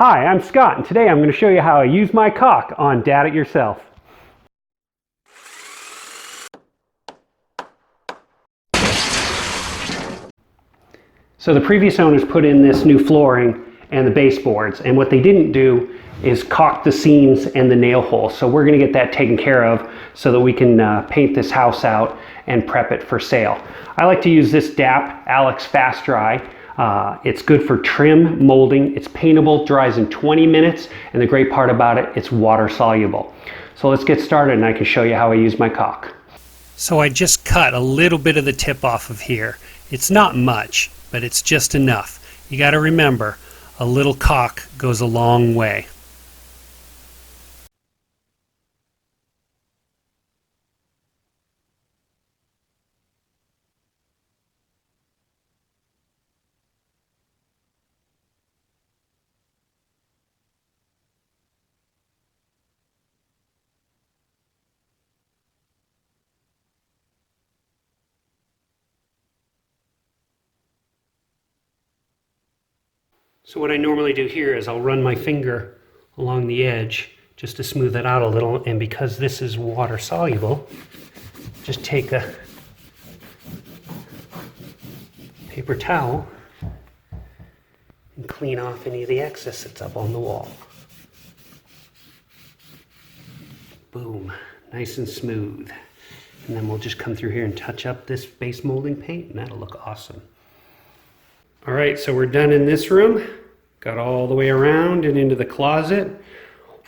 Hi, I'm Scott, and today I'm going to show you how I use my caulk on Dad It Yourself. So the previous owners put in this new flooring and the baseboards, and what they didn't do is caulk the seams and the nail holes. So we're going to get that taken care of so that we can paint this house out and prep it for sale. I like to use this DAP Alex Fast Dry. It's good for trim, molding, it's paintable, dries in 20 minutes, and the great part about it, it's water soluble. So let's get started and I can show you how I use my caulk. So I just cut a little bit of the tip off of here. It's not much, but it's just enough. You got to remember, a little caulk goes a long way. So what I normally do here is I'll run my finger along the edge just to smooth it out a little, and because this is water soluble, just take a paper towel and clean off any of the excess that's up on the wall. Boom, nice and smooth. And then we'll just come through here and touch up this base molding paint, and that'll look awesome. All right, so we're done in this room. Got all the way around and into the closet.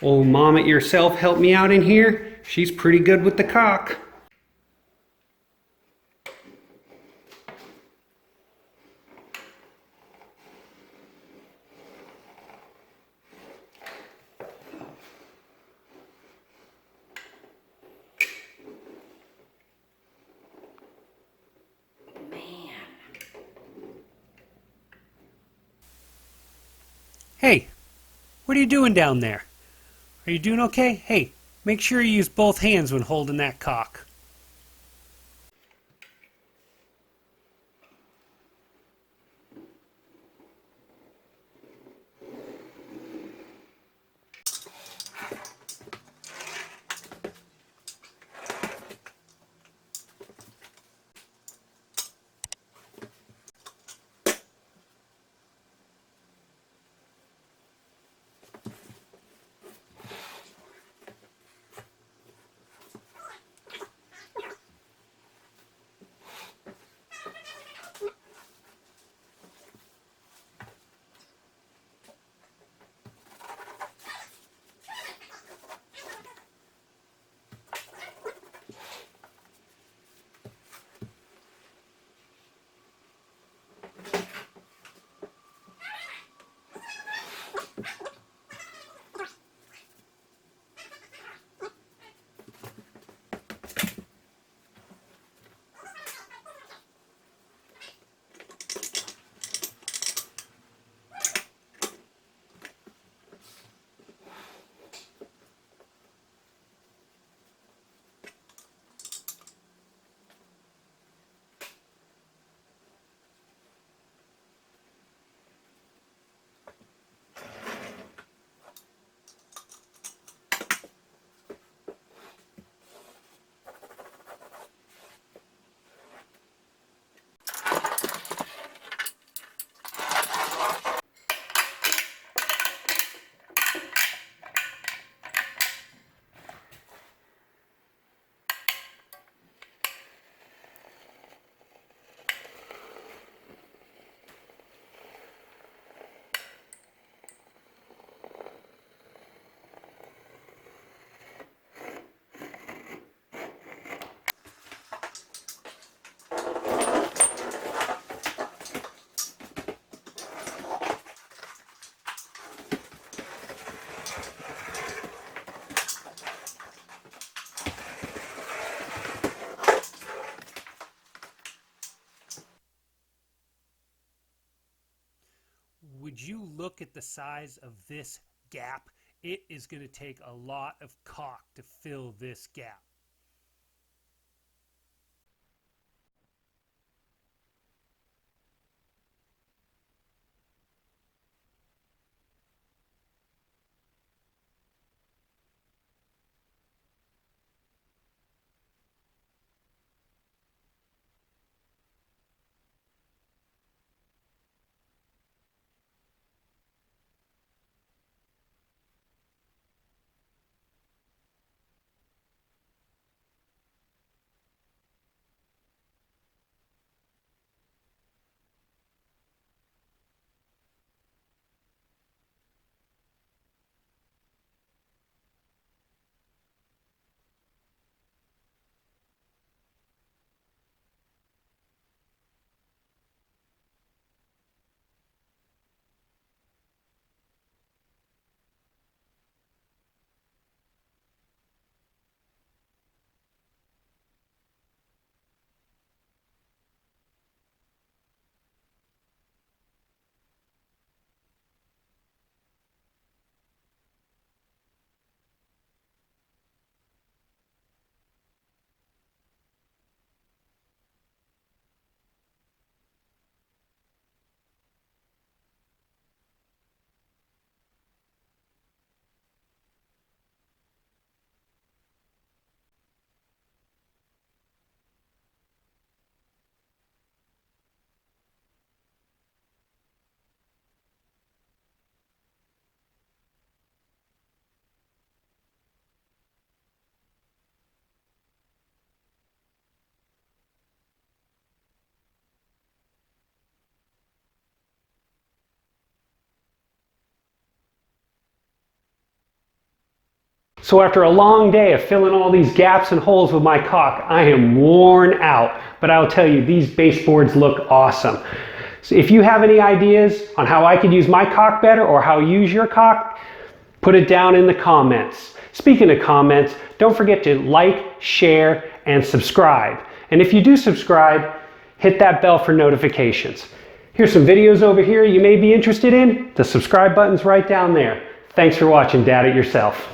Old Mom It Yourself helped me out in here. She's pretty good with the caulk. Hey, what are you doing down there? Are you doing okay? Hey, make sure you use both hands when holding that caulk. Would you look at the size of this gap? It is going to take a lot of caulk to fill this gap. So after a long day of filling all these gaps and holes with my caulk, I am worn out. But I'll tell you, these baseboards look awesome. So if you have any ideas on how I could use my caulk better or how you use your caulk, put it down in the comments. Speaking of comments, don't forget to like, share, and subscribe. And if you do subscribe, hit that bell for notifications. Here's some videos over here you may be interested in. The subscribe button's right down there. Thanks for watching Dad It Yourself.